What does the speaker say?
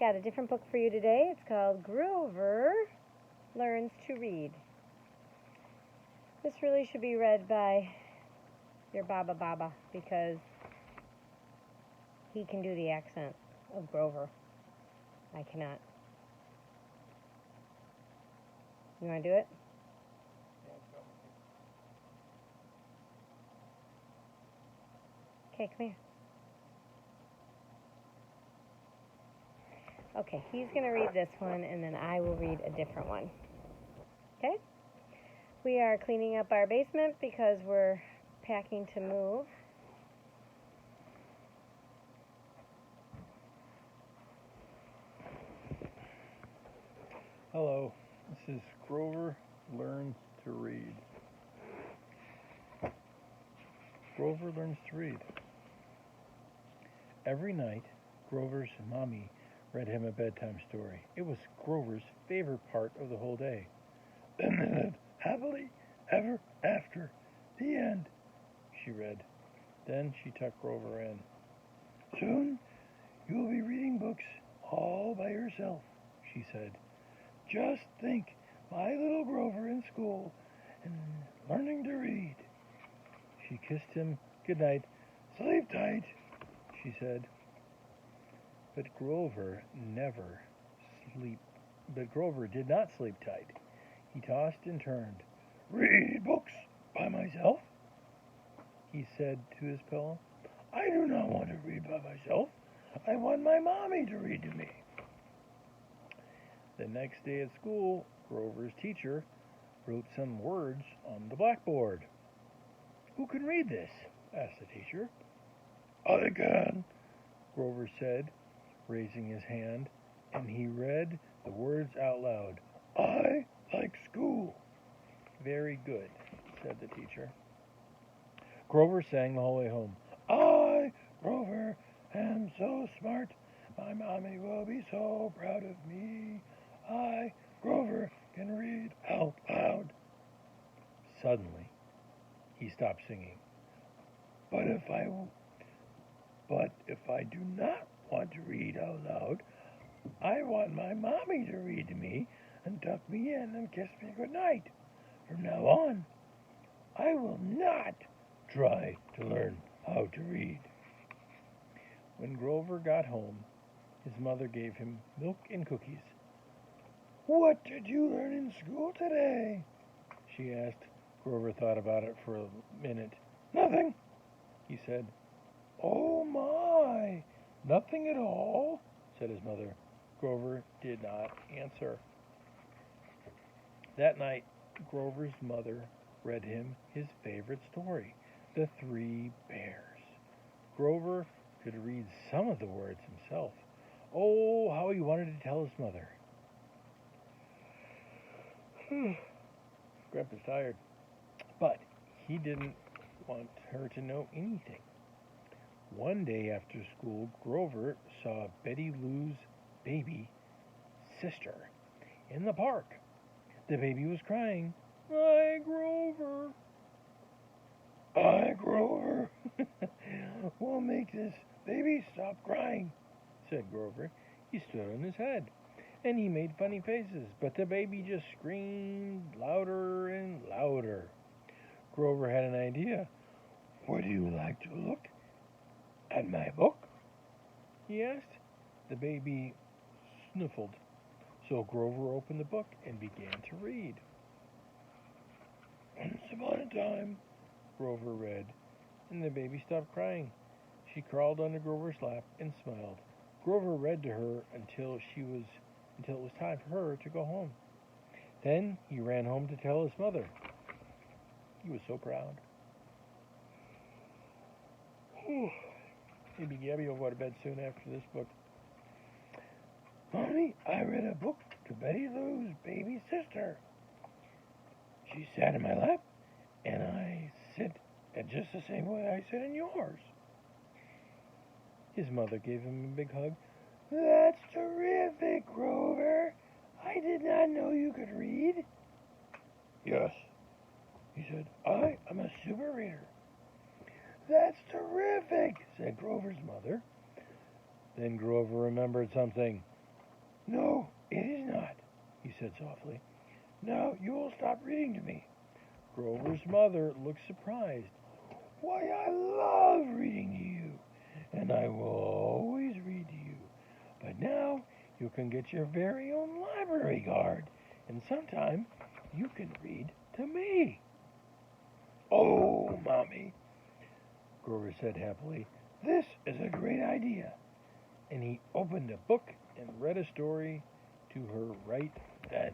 got a different book for you today. It's called Grover Learns to Read. This really should be read by your Baba because he can do the accent of Grover. I cannot. You want to do it? Okay, come here. Okay, he's going to read this one, and then I will read a different one. Okay? We are cleaning up our basement because we're packing to move. Hello, this is Grover Learns to Read. Grover learns to read. Every night, Grover's mommy read him a bedtime story. It was Grover's favorite part of the whole day. Then they lived happily ever after. The end, she read. Then she tucked Grover in. Soon, you'll be reading books all by yourself, she said. Just think, my little Grover in school and learning to read. She kissed him goodnight. Sleep tight, she said. But Grover did not sleep tight. He tossed and turned. Read books by myself, he said to his pillow. I do not want to read by myself. I want my mommy to read to me. The next day at school, Grover's teacher wrote some words on the blackboard. Who can read this? Asked the teacher. I can, Grover said, raising his hand, and he read the words out loud. I like school. Very good, said the teacher. Grover sang the whole way home. I, Grover, am so smart. My mommy will be so proud of me. I, Grover, can read out loud. Suddenly, he stopped singing. But if I do not want to read out loud, I want my mommy to read to me and tuck me in and kiss me goodnight. From now on, I will not try to learn how to read. When Grover got home, his mother gave him milk and cookies. What did you learn in school today? She asked. Grover thought about it for a minute. Nothing, he said. Oh my, nothing at all, said his mother. Grover did not answer. That night, Grover's mother read him his favorite story, The Three Bears. Grover could read some of the words himself. Oh, how he wanted to tell his mother. Grandpa's tired. But he didn't want her to know anything. One day after school, Grover saw Betty Lou's baby sister in the park. The baby was crying. I, Grover. I, Grover. We'll make this baby stop crying, said Grover. He stood on his head, and he made funny faces, but the baby just screamed louder and louder. Grover had an idea. Would you like to look at my book? He asked. The baby sniffled, so Grover opened the book and began to read. Once upon a time, Grover read, and the baby stopped crying. She crawled under Grover's lap and smiled. Grover read to her until it was time for her to go home. Then he ran home to tell his mother. He was so proud. Maybe Gabby will go to bed soon after this book. Mommy, I read a book to Betty Lou's baby sister. She sat in my lap, and I sit at just the same way I sit in yours. His mother gave him a big hug. That's terrific, Grover. I did not know you could read. Yes, he said. I am a super reader. That's terrific, said Grover's mother. Then Grover remembered something. No, it is not, he said softly. Now you will stop reading to me. Grover's mother looked surprised. Why, I love reading to you, and I will always read to you. But now you can get your very own library card, and sometime you can read to me. Oh, Mommy, Grover said happily, this is a great idea. And he opened a book and read a story to her right then.